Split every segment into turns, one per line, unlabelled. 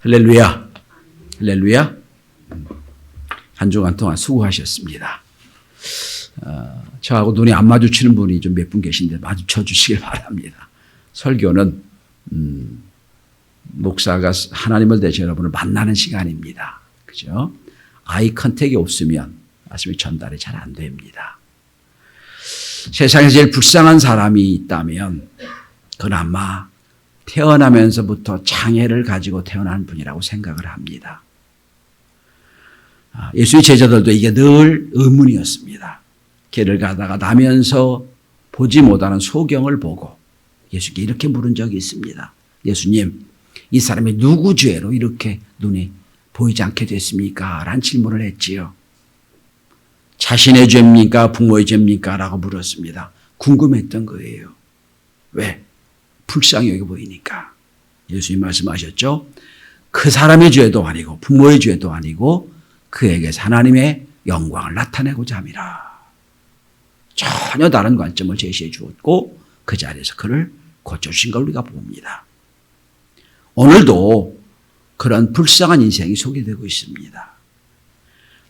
할렐루야. 할렐루야. 한 주간 동안 수고하셨습니다. 저하고 눈이 안 마주치는 분이 좀 몇 분 계신데 마주쳐 주시길 바랍니다. 설교는 목사가 하나님을 대신 여러분을 만나는 시간입니다. 그죠? 아이 컨택이 없으면 말씀이 전달이 잘 안 됩니다. 세상에 제일 불쌍한 사람이 있다면 그나마 태어나면서부터 장애를 가지고 태어난 분이라고 생각을 합니다. 예수의 제자들도 이게 늘 의문이었습니다. 길을 가다가 나면서 보지 못하는 소경을 보고 예수께 이렇게 물은 적이 있습니다. 예수님, 이 사람이 누구 죄로 이렇게 눈이 보이지 않게 됐습니까? 라는 질문을 했지요. 자신의 죄입니까? 부모의 죄입니까? 라고 물었습니다. 궁금했던 거예요. 왜? 불쌍히 여겨 보이니까. 예수님 말씀하셨죠. 그 사람의 죄도 아니고 부모의 죄도 아니고 그에게 하나님의 영광을 나타내고자 함이라. 전혀 다른 관점을 제시해 주었고 그 자리에서 그를 고쳐주신 걸 우리가 봅니다. 오늘도 그런 불쌍한 인생이 소개되고 있습니다.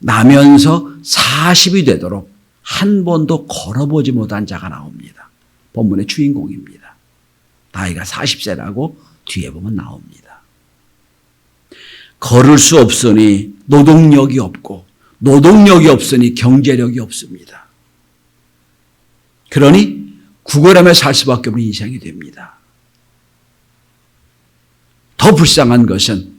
나면서 40이 되도록 한 번도 걸어보지 못한 자가 나옵니다. 본문의 주인공입니다. 나이가 40세라고 뒤에 보면 나옵니다. 걸을 수 없으니 노동력이 없고 노동력이 없으니 경제력이 없습니다. 그러니 구걸하며 살 수밖에 없는 인생이 됩니다. 더 불쌍한 것은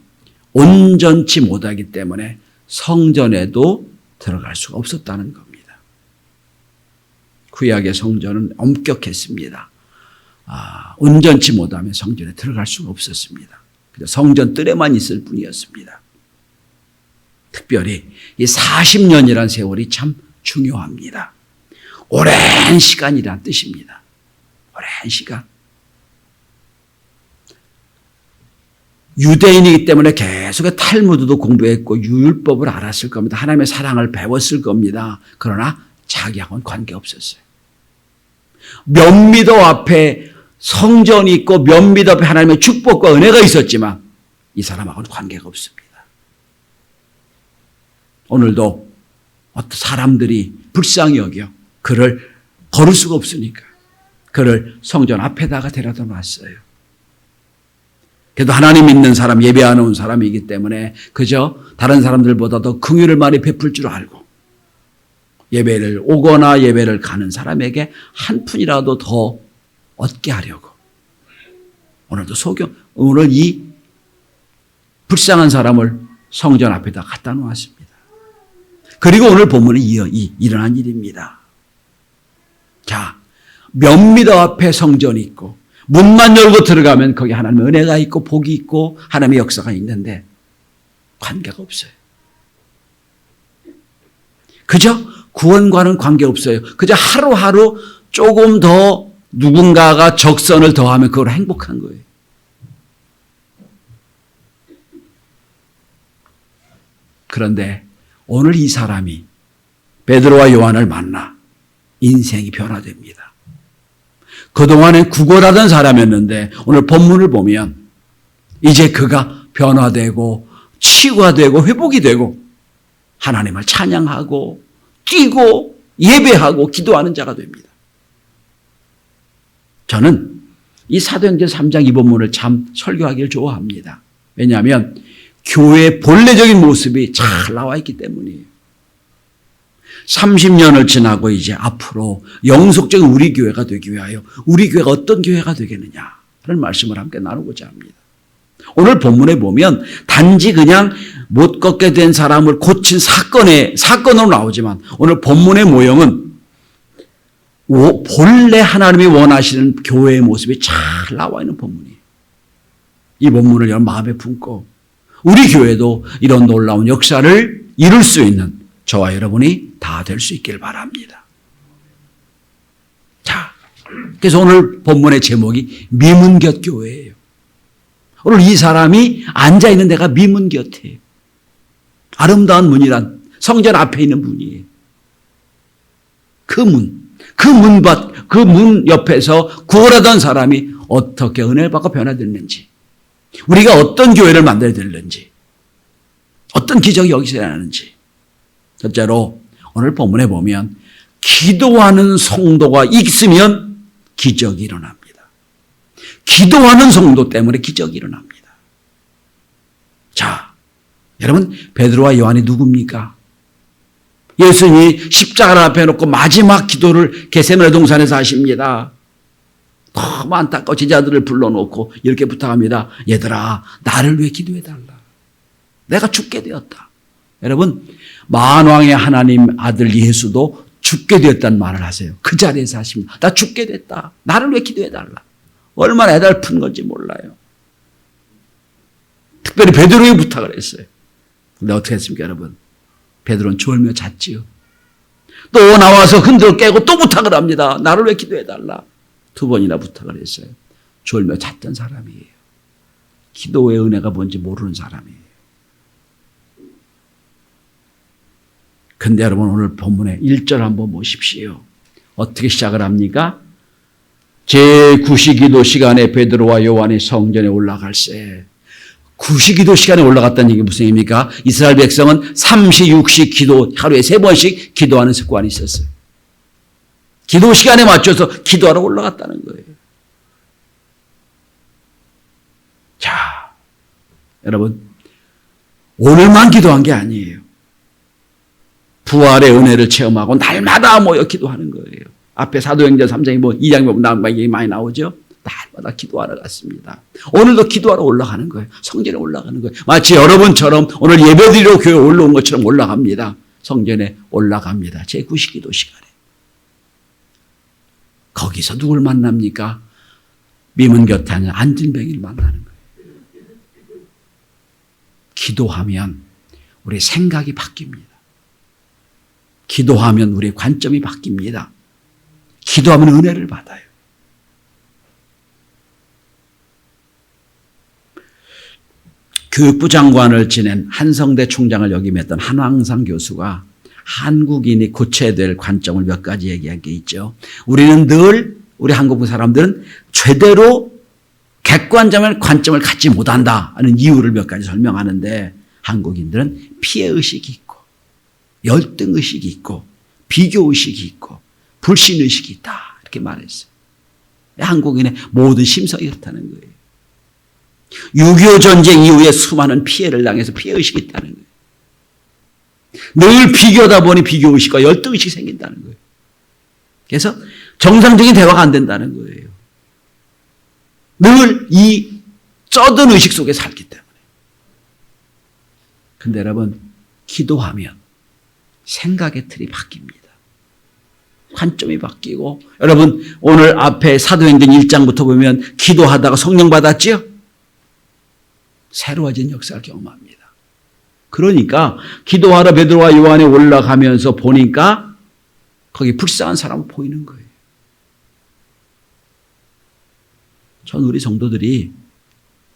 온전치 못하기 때문에 성전에도 들어갈 수가 없었다는 겁니다. 구약의 성전은 엄격했습니다. 온전치 못하면 성전에 들어갈 수가 없었습니다. 성전 뜰에만 있을 뿐이었습니다. 특별히 이 40년이라는 세월이 참 중요합니다. 오랜 시간이란 뜻입니다. 오랜 시간. 유대인이기 때문에 계속 탈무드도 공부했고 율법을 알았을 겁니다. 하나님의 사랑을 배웠을 겁니다. 그러나 자기하고는 관계없었어요. 몇 미터 앞에 성전이 있고 몇 미터 앞에 하나님의 축복과 은혜가 있었지만 이 사람하고는 관계가 없습니다. 오늘도 어떤 사람들이 불쌍히 여겨 그를 걸을 수가 없으니까 그를 성전 앞에다가 데려다 놨어요. 그래도 하나님 믿는 사람, 예배하는 온 사람이기 때문에 그저 다른 사람들보다 더 긍휼을 많이 베풀 줄 알고 예배를 오거나 예배를 가는 사람에게 한 푼이라도 더 얻게 하려고 오늘도 오늘 이 불쌍한 사람을 성전 앞에다 갖다 놓았습니다. 그리고 오늘 본문은 일어난 일입니다. 자, 몇 미터 앞에 성전이 있고 문만 열고 들어가면 거기 하나님의 은혜가 있고 복이 있고 하나님의 역사가 있는데 관계가 없어요. 그저 구원과는 관계없어요. 그저 하루하루 조금 더 누군가가 적선을 더하면 그걸 행복한 거예요. 그런데 오늘 이 사람이 베드로와 요한을 만나 인생이 변화됩니다. 그동안에 구걸하던 사람이었는데 오늘 본문을 보면 이제 그가 변화되고 치유가 되고 회복이 되고 하나님을 찬양하고 뛰고 예배하고 기도하는 자가 됩니다. 저는 이 사도행전 3장 이 본문을 참 설교하기를 좋아합니다. 왜냐하면 교회의 본래적인 모습이 잘 나와 있기 때문이에요. 30년을 지나고 이제 앞으로 영속적인 우리 교회가 되기 위하여 우리 교회가 어떤 교회가 되겠느냐 하는 말씀을 함께 나누고자 합니다. 오늘 본문에 보면 단지 그냥 못 걷게 된 사람을 고친 사건으로 나오지만 오늘 본문의 모형은 본래 하나님이 원하시는 교회의 모습이 잘 나와 있는 본문이에요. 이 본문을 여러분 마음에 품고 우리 교회도 이런 놀라운 역사를 이룰 수 있는 저와 여러분이 다 될 수 있기를 바랍니다. 자, 그래서 오늘 본문의 제목이 미문곁 교회예요. 오늘 이 사람이 앉아있는 데가 미문곁이에요. 아름다운 문이란 성전 앞에 있는 문이에요. 그 문 옆에서 구걸하던 사람이 어떻게 은혜를 받고 변화됐는지 우리가 어떤 교회를 만들어야 되는지, 어떤 기적이 여기서 일어나는지. 첫째로 오늘 본문에 보면 기도하는 성도가 있으면 기적이 일어납니다. 기도하는 성도 때문에 기적이 일어납니다. 자, 여러분, 베드로와 요한이 누굽니까? 예수님이 십자가를 앞에 놓고 마지막 기도를 겟세마네 동산에서 하십니다. 너무 안타까워 제자들을 불러놓고 이렇게 부탁합니다. 얘들아, 나를 위해 기도해달라. 내가 죽게 되었다. 여러분, 만왕의 하나님 아들 예수도 죽게 되었다는 말을 하세요. 그 자리에서 하십니다. 나 죽게 됐다. 나를 위해 기도해달라. 얼마나 애달픈 건지 몰라요. 특별히 베드로에게 부탁을 했어요. 근데 어떻게 했습니까, 여러분? 베드로는 졸며 잤지요. 또 나와서 흔들어 깨고 또 부탁을 합니다. 나를 왜 기도해달라. 2번이나 부탁을 했어요. 졸며 잤던 사람이에요. 기도의 은혜가 뭔지 모르는 사람이에요. 근데 여러분, 오늘 본문의 1절 한번 보십시오. 어떻게 시작을 합니까? 제9시기도 시간에 베드로와 요한이 성전에 올라갈새. 9시기도 시간에 올라갔다는 얘기 무슨 얘기입니까? 이스라엘 백성은 3시, 6시 기도, 하루에 3번씩 기도하는 습관이 있었어요. 기도 시간에 맞춰서 기도하러 올라갔다는 거예요. 자, 여러분, 오늘만 기도한 게 아니에요. 부활의 은혜를 체험하고 날마다 모여 기도하는 거예요. 앞에 사도행전 3장이 2장이 보면 얘기 많이 나오죠? 날마다 기도하러 갔습니다. 오늘도 기도하러 올라가는 거예요. 성전에 올라가는 거예요. 마치 여러분처럼 오늘 예배드리러 교회에 올라온 것처럼 올라갑니다. 성전에 올라갑니다. 제9시기도 시간에. 거기서 누굴 만납니까? 미문 곁에 앉은 안진뱅이를 만나는 거예요. 기도하면 우리 생각이 바뀝니다. 기도하면 우리의 관점이 바뀝니다. 기도하면 은혜를 받아요. 교육부 장관을 지낸 한성대 총장을 역임했던 한왕상 교수가 한국인이 고쳐야 될 관점을 몇 가지 얘기한 게 있죠. 우리는 늘, 우리 한국 사람들은 제대로 객관적인 관점을 갖지 못한다 하는 이유를 몇 가지 설명하는데, 한국인들은 피해의식이 있고 열등의식이 있고 비교의식이 있고 불신의식이 있다, 이렇게 말했어요. 한국인의 모든 심성이 그렇다는 거예요. 6.25 전쟁 이후에 수많은 피해를 당해서 피해의식이 있다는 거예요. 늘 비교다 보니 비교의식과 열등의식이 생긴다는 거예요. 그래서 정상적인 대화가 안 된다는 거예요. 늘 이 쩌든 의식 속에 살기 때문에. 근데 여러분, 기도하면 생각의 틀이 바뀝니다. 관점이 바뀌고, 여러분 오늘 앞에 사도행전 1장부터 보면 기도하다가 성령 받았지요? 새로워진 역사를 경험합니다. 그러니까 기도하러 베드로와 요한이 올라가면서 보니까 거기 불쌍한 사람이 보이는 거예요. 전 우리 성도들이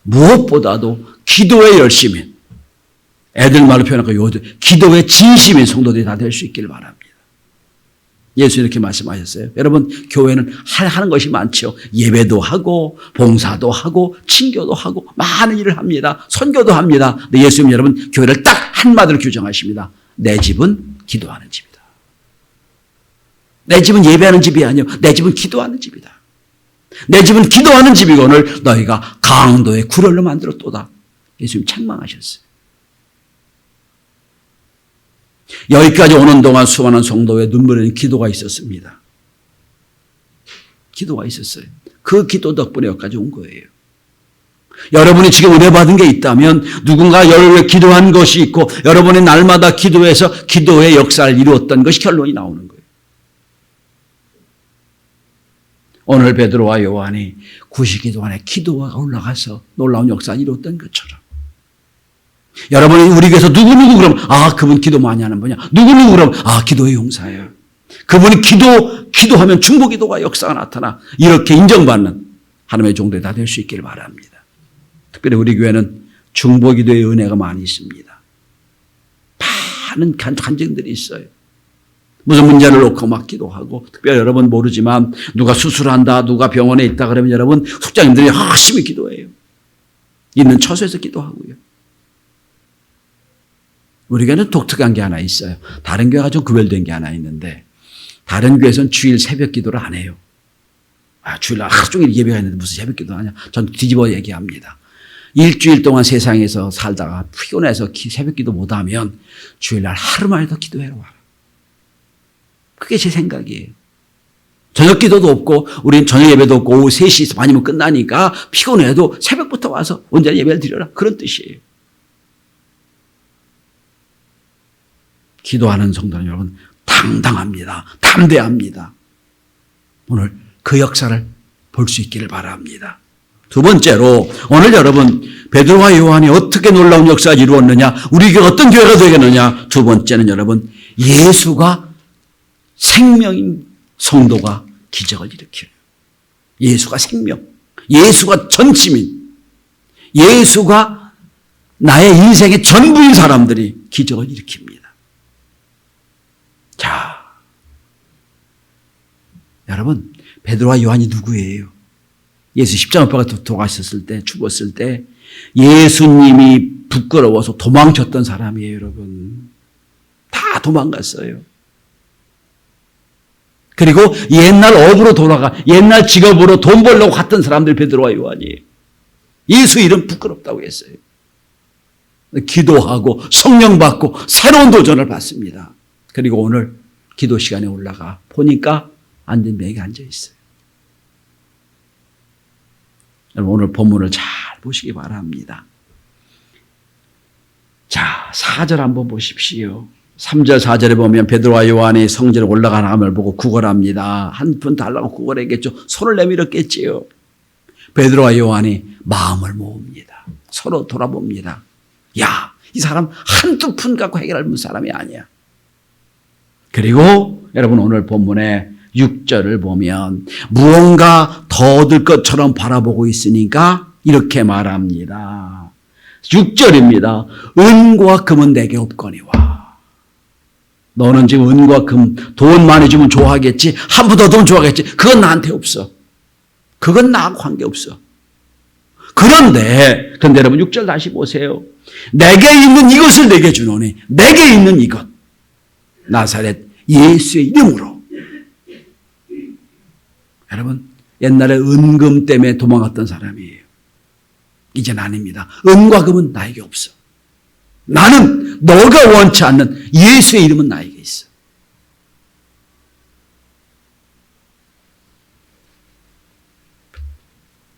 무엇보다도 기도의 열심인, 애들 말로 표현하고 기도의 진심인 성도들이 다 될 수 있기를 바랍니다. 예수 이렇게 말씀하셨어요. 여러분, 교회는 하는 것이 많죠. 예배도 하고 봉사도 하고 친교도 하고 많은 일을 합니다. 선교도 합니다. 근데 예수님, 여러분, 교회를 딱 한마디로 규정하십니다. 내 집은 기도하는 집이다. 내 집은 예배하는 집이 아니요, 내 집은 기도하는 집이다. 내 집은 기도하는 집이거늘 너희가 강도의 구렬로 만들었도다. 예수님 책망하셨어요. 여기까지 오는 동안 수많은 성도의 눈물에는 기도가 있었습니다. 기도가 있었어요. 그 기도 덕분에 여기까지 온 거예요. 여러분이 지금 은혜 받은 게 있다면 누군가 여러분을 위해 기도한 것이 있고 여러분이 날마다 기도해서 기도의 역사를 이루었던 것이 결론이 나오는 거예요. 오늘 베드로와 요한이 구시기도 안에 기도가 올라가서 놀라운 역사를 이루었던 것처럼, 여러분이 우리 교회에서 누구누구 그러면 그분 기도 많이 하는 분이야. 누구누구 그러면 기도의 용사예요. 그분이 기도하면 중보기도가 역사가 나타나 이렇게 인정받는 하나님의 종들이 다 될 수 있기를 바랍니다. 특별히 우리 교회는 중보기도의 은혜가 많이 있습니다. 많은 간증들이 있어요. 무슨 문제를 놓고 막 기도하고, 특별히 여러분 모르지만 누가 수술한다, 누가 병원에 있다 그러면 여러분 숙장님들이 열심히 기도해요. 있는 처소에서 기도하고요. 우리 교회는 독특한 게 하나 있어요. 다른 교회가 좀 구별된 게 하나 있는데 다른 교회에서는 주일 새벽 기도를 안 해요. 주일날 하루 종일 예배가 있는데 무슨 새벽 기도 하냐. 전 뒤집어 얘기합니다. 일주일 동안 세상에서 살다가 피곤해서 새벽 기도 못하면 주일날 하루만 해도 기도해라 와라. 그게 제 생각이에요. 저녁 기도도 없고 우리는 저녁 예배도 없고 오후 3시 반이면 끝나니까 피곤해도 새벽부터 와서 온전히 예배를 드려라. 그런 뜻이에요. 기도하는 성도는 여러분 당당합니다. 담대합니다. 오늘 그 역사를 볼 수 있기를 바랍니다. 두 번째로 오늘 여러분 베드로와 요한이 어떻게 놀라운 역사를 이루었느냐, 우리 교회가 어떤 교회가 되겠느냐. 두 번째는 여러분 예수가 생명인 성도가 기적을 일으켜요. 예수가 생명, 예수가 전치민, 예수가 나의 인생의 전부인 사람들이 기적을 일으킵니다. 자, 여러분 베드로와 요한이 누구예요? 예수 십자가 못 박아 돌아가셨을 때, 죽었을 때 예수님이 부끄러워서 도망쳤던 사람이에요. 여러분 다 도망갔어요. 그리고 옛날 업으로 돌아가 옛날 직업으로 돈 벌려고 갔던 사람들 베드로와 요한이에요. 예수 이름 부끄럽다고 했어요. 기도하고 성령 받고 새로운 도전을 받습니다. 그리고 오늘 기도 시간에 올라가 보니까 앉은 명이 앉아 있어요. 여러분 오늘 본문을 잘 보시기 바랍니다. 자, 4절 한번 보십시오. 3절 4절에 보면 베드로와 요한이 성전에 올라가는 보고 구걸합니다. 한 푼 달라고 구걸했겠죠. 손을 내밀었겠지요. 베드로와 요한이 마음을 모읍니다. 서로 돌아봅니다. 야, 이 사람 한두 푼 갖고 해결할 사람이 아니야. 그리고 여러분 오늘 본문에 6절을 보면 무언가 더 얻을 것처럼 바라보고 있으니까 이렇게 말합니다. 6절입니다. 은과 금은 내게 없거니와. 너는 지금 은과 금, 돈 많이 주면 좋아하겠지. 한 푼 더 돈 좋아하겠지. 그건 나한테 없어. 그건 나하고 관계없어. 그런데 여러분 6절 다시 보세요. 내게 있는 이것을 내게 주노니 내게 있는 이것. 나사렛 예수의 이름으로. 여러분 옛날에 은금 때문에 도망갔던 사람이에요. 이제는 아닙니다. 은과 금은 나에게 없어. 나는 너가 원치 않는 예수의 이름은 나에게 있어.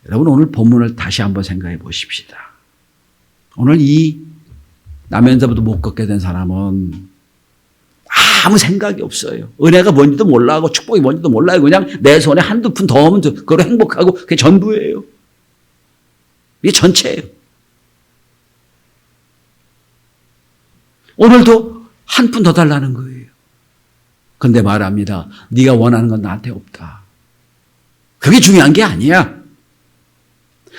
여러분 오늘 본문을 다시 한번 생각해 보십시다. 오늘 이 나면서부터 못 걷게 된 사람은 아무 생각이 없어요. 은혜가 뭔지도 몰라하고 축복이 뭔지도 몰라요. 그냥 내 손에 한두 푼 더 오면 그걸로 행복하고 그게 전부예요. 이게 전체예요. 오늘도 한 푼 더 달라는 거예요. 그런데 말합니다. 네가 원하는 건 나한테 없다. 그게 중요한 게 아니야.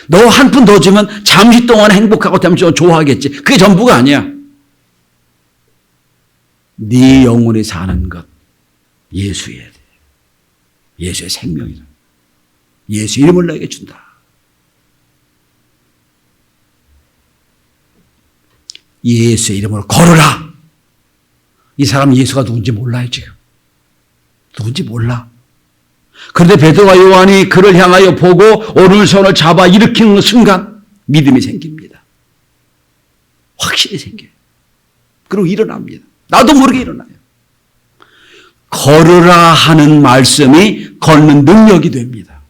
너 한 푼 더 주면 잠시 동안 행복하고 잠시 동안 좋아하겠지. 그게 전부가 아니야. 네 영혼이 사는 것 예수여야 돼. 예수의 생명이다. 예수 이름을 내게 준다. 예수의 이름으로 걸어라. 이 사람 예수가 누군지 몰라요 지금. 누군지 몰라. 그런데 베드로와 요한이 그를 향하여 보고 오른손을 잡아 일으키는 순간 믿음이 생깁니다. 확실히 생겨요. 그리고 일어납니다. 나도 모르게 일어나요. 걸으라 하는 말씀이 걷는 능력이 됩니다.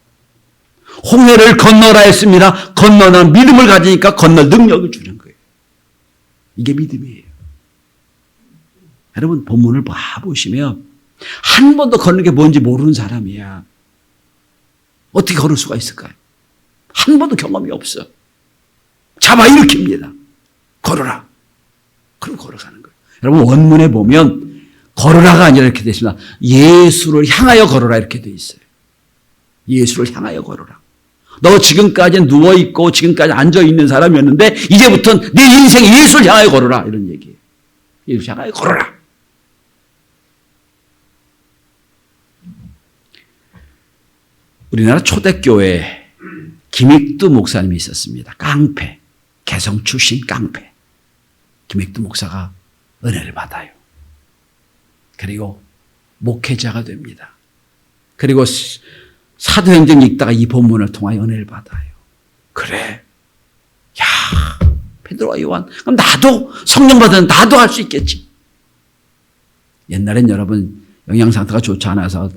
홍해를 건너라 했습니다. 건너는 믿음을 가지니까 건널 능력을 주는 거예요. 이게 믿음이에요. 여러분 본문을 봐보시면 한 번도 걷는 게 뭔지 모르는 사람이야. 어떻게 걸을 수가 있을까요? 한 번도 경험이 없어. 잡아 일으킵니다. 걸어라. 그럼 걸어가는 거예요. 여러분 원문에 보면 걸으라가 아니라 이렇게 되어 있습니다. 예수를 향하여 걸어라 이렇게 되어 있어요. 예수를 향하여 걸어라. 너 지금까지 누워있고 지금까지 앉아있는 사람이었는데 이제부터는 네 인생이 예수를 향하여 걸어라 이런 얘기예요. 예수를 향하여 걸어라. 우리나라 초대교회에 김익두 목사님이 있었습니다. 깡패. 개성 출신 깡패 김익두 목사가 은혜를 받아요. 그리고 목회자가 됩니다. 그리고 사도행전 읽다가 이 본문을 통하여 은혜를 받아요. 그래. 야, 베드로와 요한. 그럼 나도 성령 받으면 나도 할 수 있겠지. 옛날엔 여러분 영양 상태가 좋지 않아서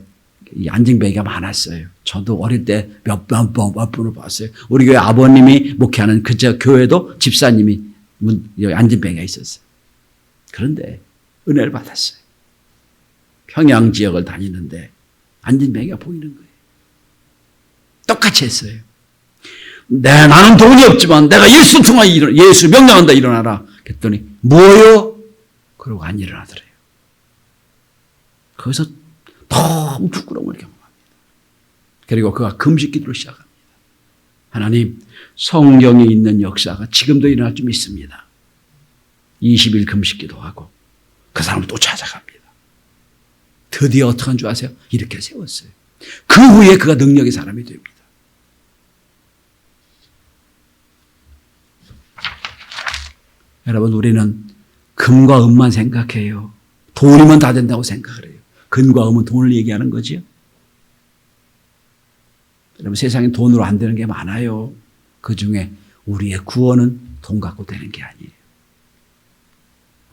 이 안진뱅이가 많았어요. 저도 어릴 때 몇 분을 봤어요. 우리 교회 아버님이 목회하는 그 교회도 집사님이 안진뱅이가 있었어요. 그런데 은혜를 받았어요. 평양 지역을 다니는데 안진뱅이가 보이는 거예요. 똑같이 했어요. 나는 돈이 없지만 내가 예수 통하여 예수 명령한다 일어나라. 그랬더니 뭐요? 그러고 안 일어나더래요. 거기서 너무 부끄러움을 경험합니다. 그리고 그가 금식 기도를 시작합니다. 하나님, 성경에 있는 역사가 지금도 일어날 좀 있습니다. 20일 금식 기도하고 그 사람을 또 찾아갑니다. 드디어 어떻게 한 줄 아세요? 이렇게 세웠어요. 그 후에 그가 능력의 사람이 됩니다. 여러분, 우리는 금과 은만 생각해요. 돈이면 다 된다고 생각을 해요. 금과 은은 돈을 얘기하는 거지요. 여러분, 세상에 돈으로 안 되는 게 많아요. 그 중에 우리의 구원은 돈 갖고 되는 게 아니에요.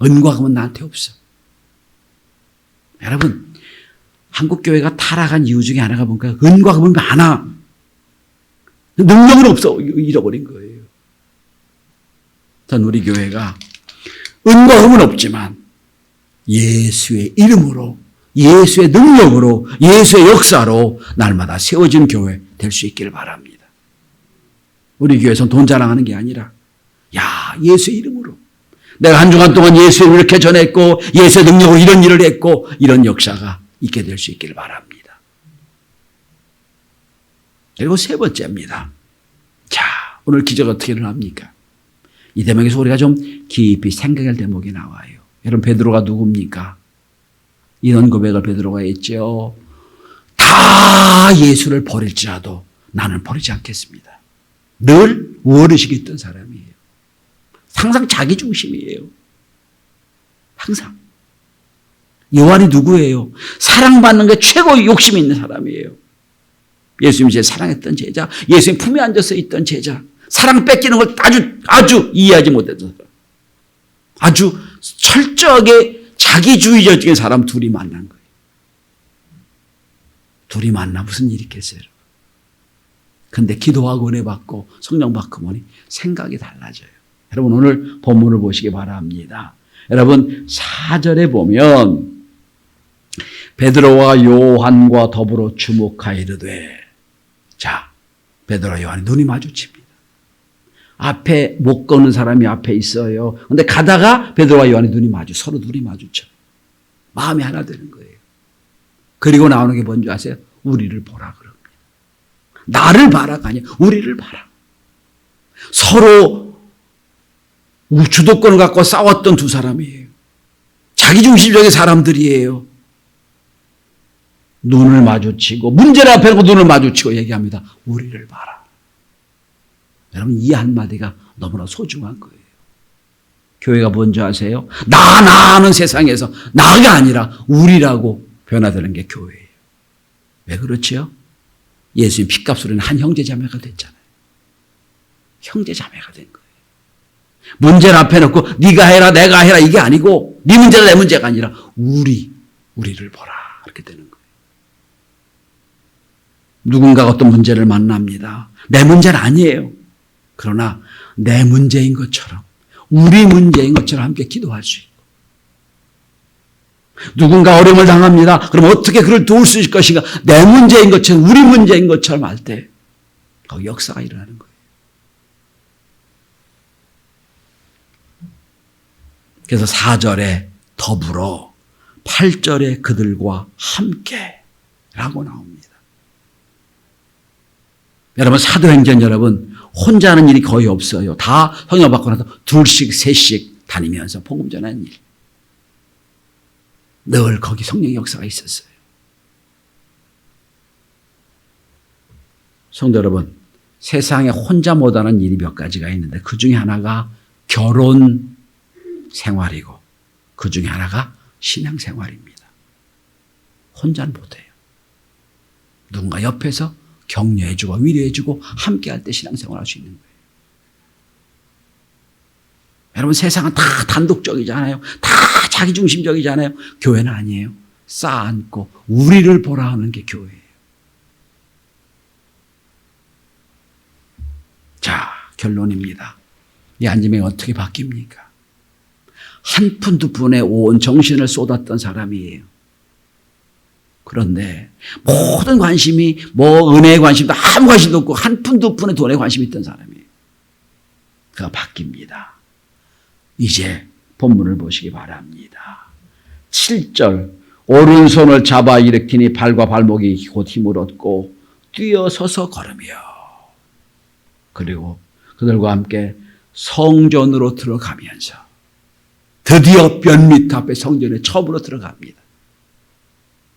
은과 금은 나한테 없어. 여러분, 한국교회가 타락한 이유 중에 하나가 뭔가 은과 금은 많아. 능력은 없어. 잃어버린 거예요. 전 우리 교회가 은과 금은 없지만 예수의 이름으로, 예수의 능력으로, 예수의 역사로 날마다 세워진 교회 될 수 있기를 바랍니다. 우리 교회에서는 돈 자랑하는 게 아니라 예수의 이름으로 내가 한 주간 동안 예수를 이렇게 전했고 예수의 능력으로 이런 일을 했고 이런 역사가 있게 될 수 있기를 바랍니다. 그리고 세 번째입니다. 자, 오늘 기적이 어떻게 일어납니까? 이 대목에서 우리가 좀 깊이 생각할 대목이 나와요. 여러분, 베드로가 누굽니까? 이런 고백을 베드로가 했죠. 다 예수를 버릴지라도 나는 버리지 않겠습니다. 늘 우월의식이 있던 사람이에요. 항상 자기 중심이에요. 항상. 요한이 누구예요? 사랑받는 게 최고 욕심이 있는 사람이에요. 예수님이 제일 사랑했던 제자, 예수님 품에 앉아서 있던 제자, 사랑 뺏기는 걸 아주 이해하지 못했던 사람. 아주 철저하게 자기주의적인 사람 둘이 만난 거예요. 둘이 만나 무슨 일이 있겠어요? 근데 기도하고 은혜 받고 성령 받고 보니 생각이 달라져요. 여러분, 오늘 본문을 보시기 바랍니다. 여러분, 4절에 보면 베드로와 요한과 더불어 주목하여 이르되, 자, 베드로와 요한이 눈이 마주칩니다. 앞에 못 걷는 사람이 앞에 있어요. 근데 가다가 베드로와 요한이 서로 눈이 마주쳐요. 마음이 하나 되는 거예요. 그리고 나오는 게 뭔지 아세요? 우리를 보라 그럽니다. 나를 봐라가 아니라 우리를 봐라. 서로 주도권을 갖고 싸웠던 두 사람이에요. 자기중심적인 사람들이에요. 눈을 마주치고 문제를 앞에 놓고 눈을 마주치고 얘기합니다. 우리를 봐라. 여러분, 이 한마디가 너무나 소중한 거예요. 교회가 뭔지 아세요? 나는 세상에서 나가 아니라 우리라고 변화되는 게 교회예요. 왜 그렇지요? 예수님 핏값으로는 한 형제자매가 됐잖아요. 형제자매가 된 거예요. 문제를 앞에 놓고 네가 해라 내가 해라 이게 아니고 네 문제가 내 문제가 아니라 우리를 보라 이렇게 되는 거예요. 누군가가 어떤 문제를 만납니다. 내 문제는 아니에요. 그러나 내 문제인 것처럼 우리 문제인 것처럼 함께 기도할 수 있고, 누군가 어려움을 당합니다. 그럼 어떻게 그를 도울 수 있을 것인가? 내 문제인 것처럼 우리 문제인 것처럼 할 때 거기 역사가 일어나는 거예요. 그래서 4절에 더불어 8절에 그들과 함께 라고 나옵니다. 여러분, 사도행전 여러분 혼자 하는 일이 거의 없어요. 다 성령 받고 나서 둘씩 셋씩 다니면서 복음 전하는 일. 늘 거기 성령의 역사가 있었어요. 성도 여러분, 세상에 혼자 못하는 일이 몇 가지가 있는데 그 중에 하나가 결혼 생활이고 그 중에 하나가 신앙 생활입니다. 혼자는 못해요. 누군가 옆에서 격려해주고 위로해주고 함께할 때 신앙생활 할 수 있는 거예요. 여러분 세상은 다 단독적이잖아요. 다 자기중심적이잖아요. 교회는 아니에요. 쌓아안고 우리를 보라 하는 게 교회예요. 자, 결론입니다. 이 안지명이 어떻게 바뀝니까? 한 푼 두 푼에 온 정신을 쏟았던 사람이에요. 그런데 모든 관심이 은혜에 관심도 아무 관심도 없고 한 푼 두 푼에 돈에 관심이 있던 사람이에요. 그가 바뀝니다. 이제 본문을 보시기 바랍니다. 7절 오른손을 잡아 일으키니 발과 발목이 곧 힘을 얻고 뛰어서서 걸으며 그리고 그들과 함께 성전으로 들어가면서 드디어 변밑 앞에 성전에 처음으로 들어갑니다.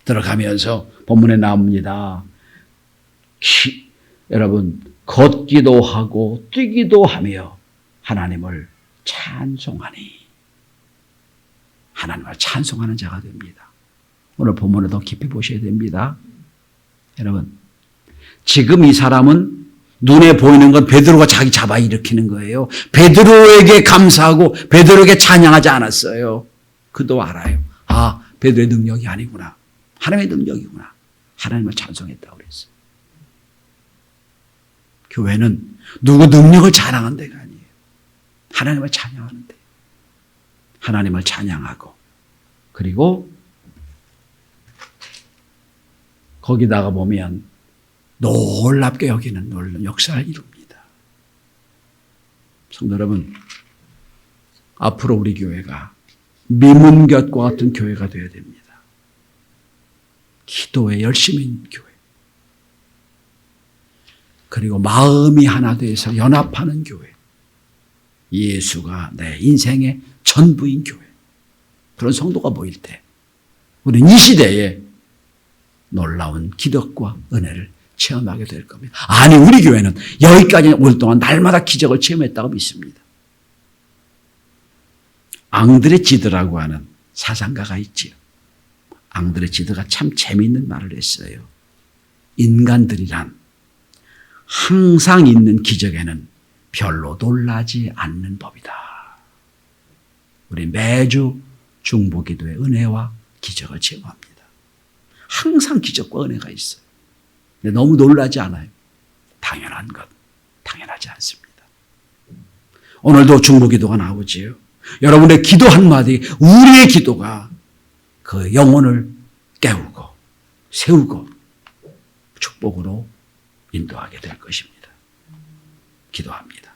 들어가면서 본문에 나옵니다. 여러분 걷기도 하고 뛰기도 하며 하나님을 찬송하니 하나님을 찬송하는 자가 됩니다. 오늘 본문을 더 깊이 보셔야 됩니다. 여러분 지금 이 사람은 눈에 보이는 건 베드로가 자기 잡아 일으키는 거예요. 베드로에게 감사하고 베드로에게 찬양하지 않았어요. 그도 알아요. 아, 베드로의 능력이 아니구나. 하나님의 능력이구나. 하나님을 찬송했다고 그랬어요. 교회는 누구 능력을 자랑하는 데가 아니에요. 하나님을 찬양하는 데. 하나님을 찬양하고 그리고 거기다가 보면 놀랍게 여기는 놀라운 역사를 이룹니다. 성도 여러분, 앞으로 우리 교회가 미문곁과 같은 교회가 되어야 됩니다. 기도에 열심인 교회. 그리고 마음이 하나 돼서 연합하는 교회. 예수가 내 인생의 전부인 교회. 그런 성도가 모일 때 우리는 이 시대에 놀라운 기적과 은혜를 체험하게 될 겁니다. 아니 우리 교회는 여기까지 올 동안 날마다 기적을 체험했다고 믿습니다. 앙드레 지드라고 하는 사상가가 있지요. 앙드레 지드가 참 재미있는 말을 했어요. 인간들이란 항상 있는 기적에는 별로 놀라지 않는 법이다. 우리 매주 중보기도의 은혜와 기적을 체험합니다. 항상 기적과 은혜가 있어요. 근데 너무 놀라지 않아요. 당연한 것, 당연하지 않습니다. 오늘도 중보기도가 나오지요. 여러분의 기도 한마디, 우리의 기도가 그 영혼을 깨우고 세우고 축복으로 인도하게 될 것입니다. 기도합니다.